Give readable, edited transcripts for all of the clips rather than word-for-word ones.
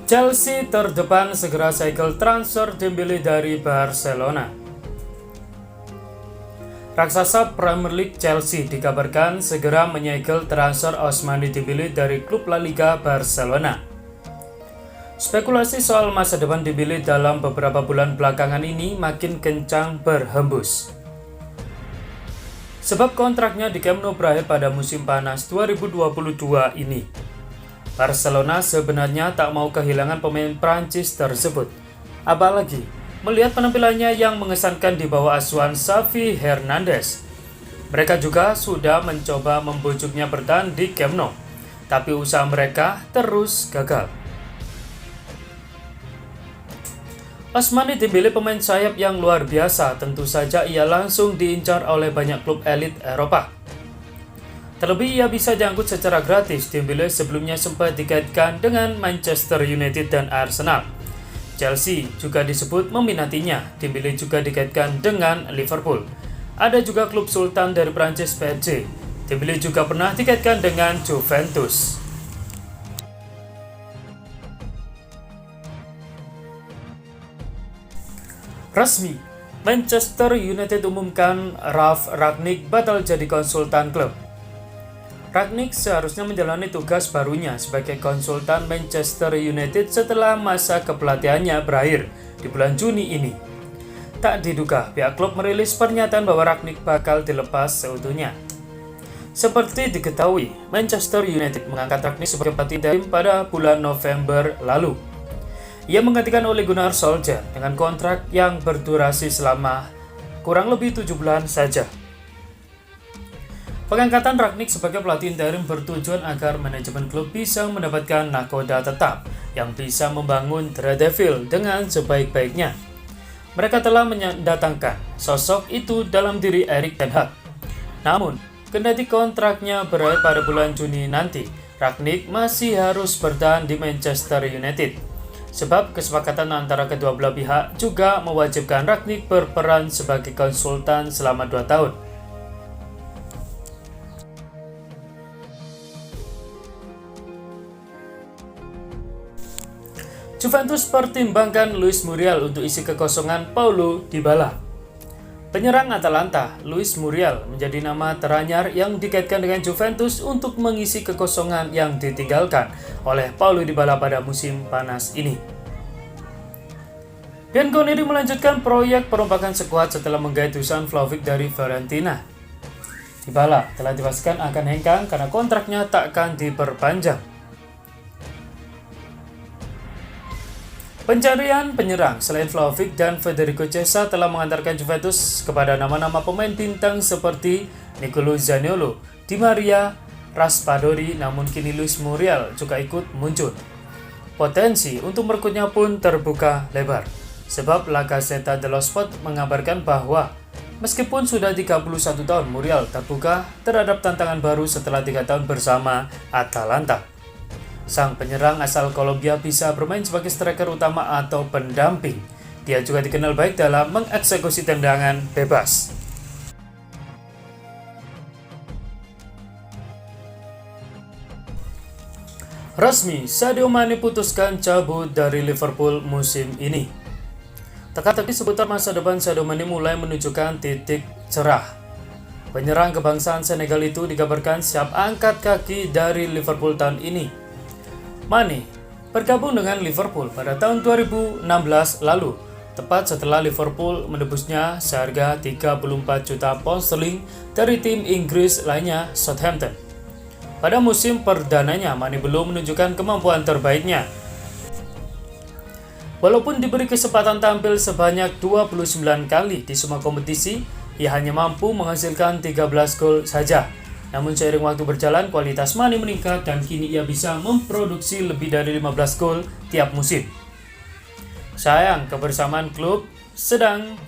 Chelsea terdepan segera segel transfer Dembele dari Barcelona. Raksasa Premier League Chelsea dikabarkan segera menyegel transfer Ousmane Dembele dari klub La Liga Barcelona. Spekulasi soal masa depan Dembele dalam beberapa bulan belakangan ini makin kencang berhembus. Sebab kontraknya di Camp Nou berakhir pada musim panas 2022 ini. Barcelona sebenarnya tak mau kehilangan pemain Prancis tersebut. Apalagi melihat penampilannya yang mengesankan di bawah asuhan Xavi Hernandez. Mereka juga sudah mencoba membujuknya bertahan di Camp Nou, tapi usaha mereka terus gagal. Ousmane Dembele pemain sayap yang luar biasa, tentu saja ia langsung diincar oleh banyak klub elit Eropa. Terlebih ia bisa diangkut secara gratis. Dembele sebelumnya sempat dikaitkan dengan Manchester United dan Arsenal. Chelsea juga disebut meminatinya. Dembele juga dikaitkan dengan Liverpool. Ada juga klub sultan dari Prancis PSG. Dembele juga pernah dikaitkan dengan Juventus. Resmi, Manchester United umumkan Ralf Rangnick batal jadi konsultan klub. Rangnick seharusnya menjalani tugas barunya sebagai konsultan Manchester United setelah masa kepelatihannya berakhir di bulan Juni ini. Tak diduga, pihak klub merilis pernyataan bahwa Rangnick bakal dilepas seutuhnya. Seperti diketahui, Manchester United mengangkat Rangnick sebagai pelatih interim pada bulan November lalu. Ia menggantikan Ole Gunnar Solskjaer dengan kontrak yang berdurasi selama kurang lebih 7 bulan saja. Pengangkatan Rangnick sebagai pelatih interim bertujuan agar manajemen klub bisa mendapatkan nakoda tetap yang bisa membangun The Devil dengan sebaik-baiknya. Mereka telah mendatangkan sosok itu dalam diri Erik ten Hag. Namun, kendati kontraknya berakhir pada bulan Juni nanti, Rangnick masih harus bertahan di Manchester United. Sebab kesepakatan antara kedua belah pihak juga mewajibkan Rangnick berperan sebagai konsultan selama 2 tahun. Juventus pertimbangkan Luis Muriel untuk isi kekosongan Paulo Dybala. Penyerang Atalanta, Luis Muriel menjadi nama teranyar yang dikaitkan dengan Juventus untuk mengisi kekosongan yang ditinggalkan oleh Paulo Dybala pada musim panas ini. Bianconeri melanjutkan proyek perombakan skuad setelah menggait Dusan Vlahovic dari Fiorentina. Dybala telah dipastikan akan hengkang karena kontraknya tak akan diperpanjang. Pencarian penyerang selain Vlahovic dan Federico Chiesa telah mengantarkan Juventus kepada nama-nama pemain bintang seperti Nicolo Zaniolo, Di Maria, Raspadori, namun kini Luis Muriel juga ikut muncul. Potensi untuk merekrutnya pun terbuka lebar, sebab La Gazzetta dello Sport mengabarkan bahwa meskipun sudah 31 tahun, Muriel terbuka terhadap tantangan baru setelah 3 tahun bersama Atalanta. Sang penyerang asal Kolombia bisa bermain sebagai striker utama atau pendamping. Dia juga dikenal baik dalam mengeksekusi tendangan bebas. Resmi, Sadio Mane putuskan cabut dari Liverpool musim ini. Teka-teki seputar masa depan Sadio Mane mulai menunjukkan titik cerah. Penyerang kebangsaan Senegal itu dikabarkan siap angkat kaki dari Liverpool tahun ini. Mane bergabung dengan Liverpool pada tahun 2016 lalu, tepat setelah Liverpool menebusnya seharga 34 juta pound sterling dari tim Inggris lainnya Southampton. Pada musim perdananya, Mane belum menunjukkan kemampuan terbaiknya. Walaupun diberi kesempatan tampil sebanyak 29 kali di semua kompetisi, ia hanya mampu menghasilkan 13 gol saja. Namun seiring waktu berjalan, kualitas Mane meningkat dan kini ia bisa memproduksi lebih dari 15 gol tiap musim. Sayang, kebersamaan klub sedang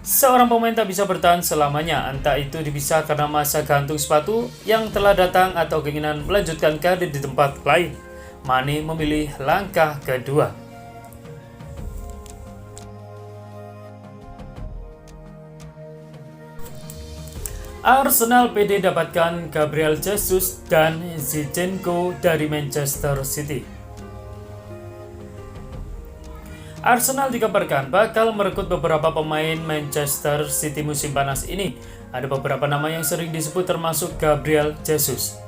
seorang pemain tak bisa bertahan selamanya, entah itu dipisah karena masa gantung sepatu yang telah datang atau keinginan melanjutkan karir di tempat lain. Mane memilih langkah kedua. Arsenal PD dapatkan Gabriel Jesus dan Zinchenko dari Manchester City. Arsenal dikabarkan bakal merekrut beberapa pemain Manchester City musim panas ini. Ada beberapa nama yang sering disebut termasuk Gabriel Jesus.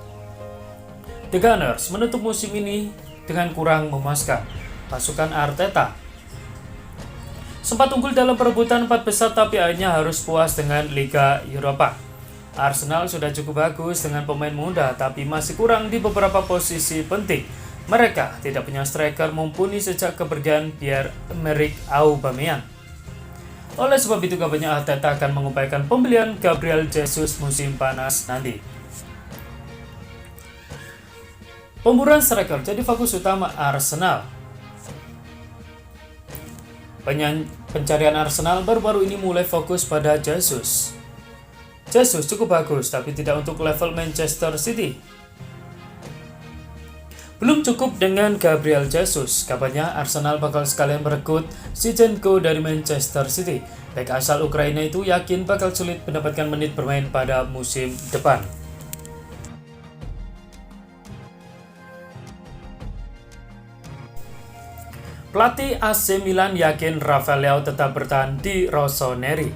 The Gunners menutup musim ini dengan kurang memuaskan. Pasukan Arteta sempat unggul dalam perebutan 4 besar tapi akhirnya harus puas dengan Liga Eropa. Arsenal sudah cukup bagus dengan pemain muda tapi masih kurang di beberapa posisi penting. Mereka tidak punya striker mumpuni sejak kepergian Pierre-Emerick Aubameyang. Oleh sebab itu kabarnya Arteta akan mengupayakan pembelian Gabriel Jesus musim panas nanti. Pemburuan striker jadi fokus utama Arsenal. Pencarian Arsenal baru-baru ini mulai fokus pada Jesus. Jesus cukup bagus tapi tidak untuk level Manchester City. Belum cukup dengan Gabriel Jesus, kabarnya Arsenal bakal sekalian merekrut Zinchenko dari Manchester City. Bek asal Ukraina itu yakin bakal sulit mendapatkan menit bermain pada musim depan. Pelatih AC Milan yakin Rafael Leao tetap bertahan di Rossoneri.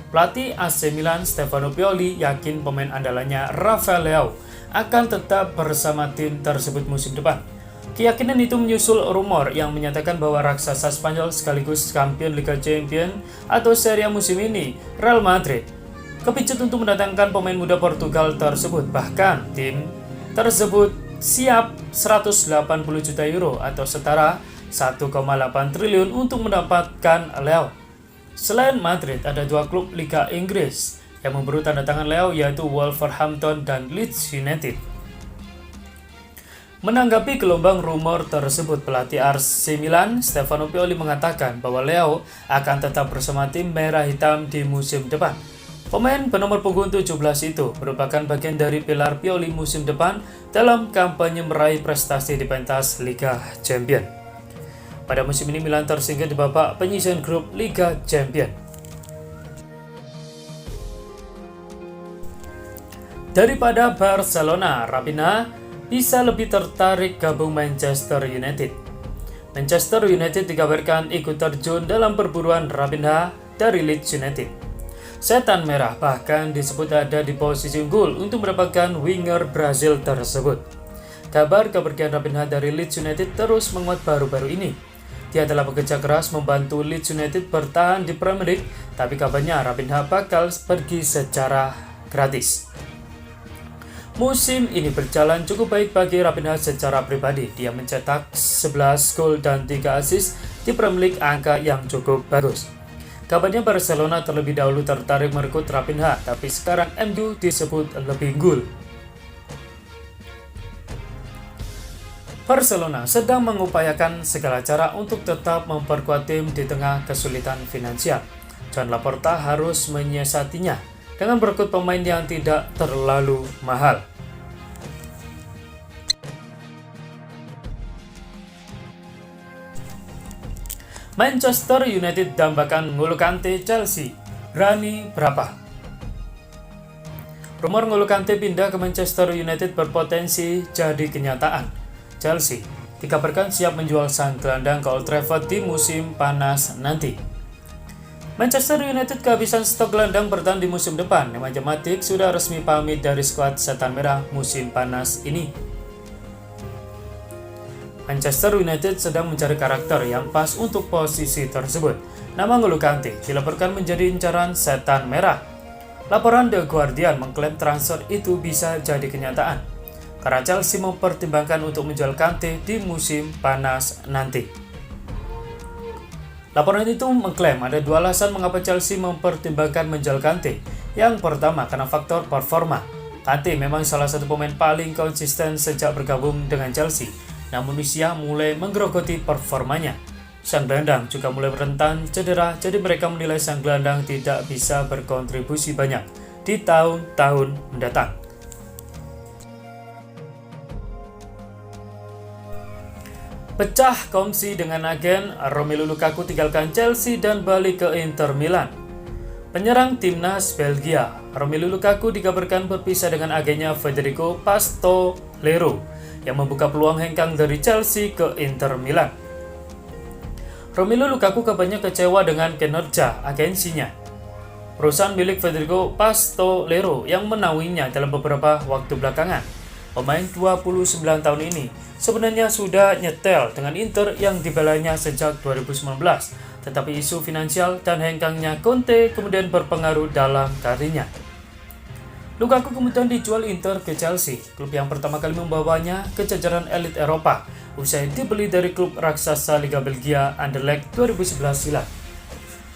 Pelatih AC Milan Stefano Pioli yakin pemain andalannya Rafael Leao akan tetap bersama tim tersebut musim depan. Keyakinan itu menyusul rumor yang menyatakan bahwa raksasa Spanyol sekaligus kampion Liga Champions atau Serie A musim ini, Real Madrid, kepincut untuk mendatangkan pemain muda Portugal tersebut. Bahkan tim tersebut siap 180 juta euro atau setara 1,8 triliun untuk mendapatkan Leao. Selain Madrid, ada dua klub Liga Inggris yang memburu tanda tangan Leao, yaitu Wolverhampton dan Leeds United. Menanggapi gelombang rumor tersebut, pelatih AC Milan Stefano Pioli mengatakan bahwa Leao akan tetap bersama tim merah hitam di musim depan. Pemain bernomor punggung 17 itu merupakan bagian dari pilar Pioli musim depan dalam kampanye meraih prestasi di pentas Liga Champions. Pada musim ini Milan tersingkir di babak penyisihan grup Liga Champions. Daripada Barcelona, Raphinha bisa lebih tertarik gabung Manchester United. Manchester United dikabarkan ikut terjun dalam perburuan Raphinha dari Leeds United. Setan Merah bahkan disebut ada di posisi unggul untuk mendapatkan winger Brazil tersebut. Kabar kepergian Raphinha dari Leeds United terus menguat baru-baru ini. Dia telah bekerja keras membantu Leeds United bertahan di Premier League, tapi kabarnya Raphinha bakal pergi secara gratis. Musim ini berjalan cukup baik bagi Raphinha secara pribadi. Dia mencetak 11 gol dan 3 assist di Premier League, angka yang cukup bagus. Kabarnya Barcelona terlebih dahulu tertarik merekrut Raphinha, tapi sekarang MU disebut lebih unggul. Barcelona sedang mengupayakan segala cara untuk tetap memperkuat tim di tengah kesulitan finansial. Joan Laporta harus menyiasatinya dengan merekrut pemain yang tidak terlalu mahal. Manchester United dambakan N'Golo Kante Chelsea. Berani berapa? Rumor N'Golo Kante pindah ke Manchester United berpotensi jadi kenyataan. Chelsea dikabarkan siap menjual sang gelandang ke Old Trafford di musim panas nanti. Manchester United kehabisan stok gelandang bertahan di musim depan. Nemanja Matic sudah resmi pamit dari skuad Setan Merah musim panas ini. Manchester United sedang mencari karakter yang pas untuk posisi tersebut. Nama N'Golo Kante dilaporkan menjadi incaran Setan Merah. Laporan The Guardian mengklaim transfer itu bisa jadi kenyataan, karena Chelsea mempertimbangkan untuk menjual Kante di musim panas nanti. Laporan itu mengklaim ada dua alasan mengapa Chelsea mempertimbangkan menjual Kante. Yang pertama karena faktor performa. Kante memang salah satu pemain paling konsisten sejak bergabung dengan Chelsea, namun usia mulai menggerogoti performanya. Sang gelandang juga mulai rentan cedera, jadi mereka menilai sang gelandang tidak bisa berkontribusi banyak di tahun-tahun mendatang. Pecah kongsi dengan agen, Romelu Lukaku tinggalkan Chelsea dan balik ke Inter Milan. Penyerang timnas Belgia, Romelu Lukaku dikabarkan berpisah dengan agennya Federico Pastore yang membuka peluang hengkang dari Chelsea ke Inter Milan. Romelu Lukaku kabarnya kecewa dengan kinerja agensinya, perusahaan milik Federico Pastolero yang menaunginya dalam beberapa waktu belakangan. Pemain 29 tahun ini sebenarnya sudah nyetel dengan Inter yang dibelanya sejak 2019, tetapi isu finansial dan hengkangnya Conte kemudian berpengaruh dalam karirnya. Lukaku kemudian dijual Inter ke Chelsea, klub yang pertama kali membawanya ke jajaran elit Eropa, usai dibeli dari klub raksasa Liga Belgia Anderlecht 2011 silam.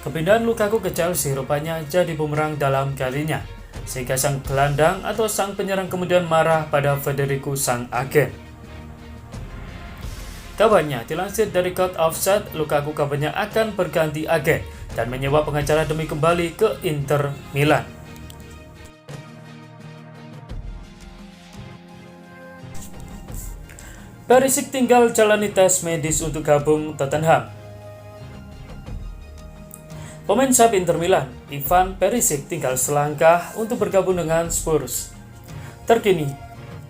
Kepindahan Lukaku ke Chelsea rupanya jadi bumerang dalam karirnya, sehingga sang gelandang atau sang penyerang kemudian marah pada Federico sang agen. Kabarnya, dilansir dari Court Offside, Lukaku kabarnya akan berganti agen dan menyewa pengacara demi kembali ke Inter Milan. Perisic tinggal jalani tes medis untuk gabung Tottenham. Pemain sayap Inter Milan, Ivan Perisic tinggal selangkah untuk bergabung dengan Spurs. Terkini,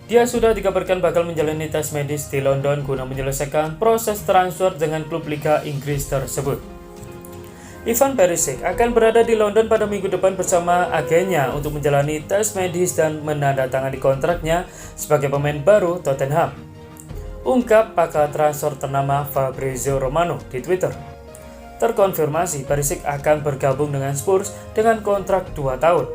dia sudah dikabarkan bakal menjalani tes medis di London guna menyelesaikan proses transfer dengan klub Liga Inggris tersebut. Ivan Perisic akan berada di London pada minggu depan bersama agennya untuk menjalani tes medis dan menandatangani kontraknya sebagai pemain baru Tottenham, ungkap pakar transfer ternama Fabrizio Romano di Twitter. Terkonfirmasi Perisic akan bergabung dengan Spurs dengan kontrak 2 tahun.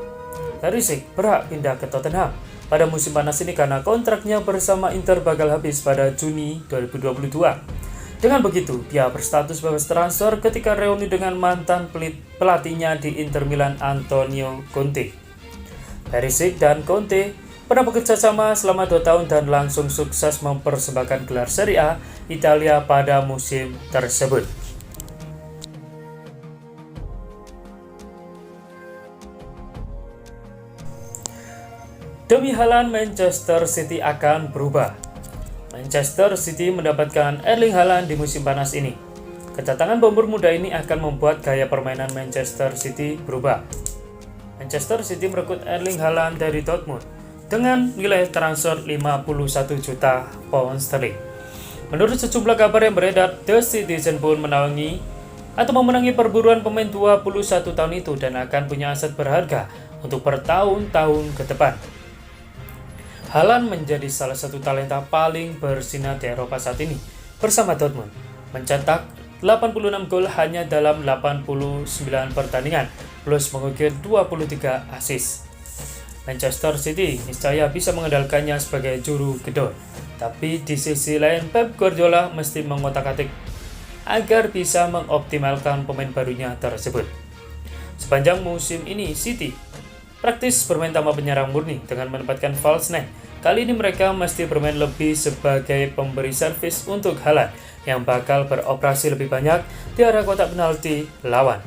Perisic berhak pindah ke Tottenham pada musim panas ini karena kontraknya bersama Inter bakal habis pada Juni 2022. Dengan begitu, dia berstatus bebas transfer ketika reuni dengan mantan pelatihnya di Inter Milan, Antonio Conte. Perisic dan Conte pernah bekerja sama selama 2 tahun dan langsung sukses mempersembahkan gelar Serie A Italia pada musim tersebut. Demi Haaland, Manchester City akan berubah. Manchester City mendapatkan Erling Haaland di musim panas ini. Kedatangan bomber muda ini akan membuat gaya permainan Manchester City berubah. Manchester City merekrut Erling Haaland dari Dortmund dengan nilai transfer 51 juta pound sterling. Menurut sejumlah kabar yang beredar, The Citizen pun memenangi perburuan pemain 21 tahun itu dan akan punya aset berharga untuk bertahun-tahun ke depan. Haaland menjadi salah satu talenta paling bersinar di Eropa saat ini bersama Dortmund, mencetak 86 gol hanya dalam 89 pertandingan plus mengukir 23 assist. Manchester City niscaya bisa mengandalkannya sebagai juru gedor, tapi di sisi lain Pep Guardiola mesti mengotak-atik agar bisa mengoptimalkan pemain barunya tersebut. Sepanjang musim ini, City praktis bermain tanpa penyerang murni dengan menempatkan false nine. Kali ini mereka mesti bermain lebih sebagai pemberi servis untuk Haaland yang bakal beroperasi lebih banyak di area kotak penalti lawan.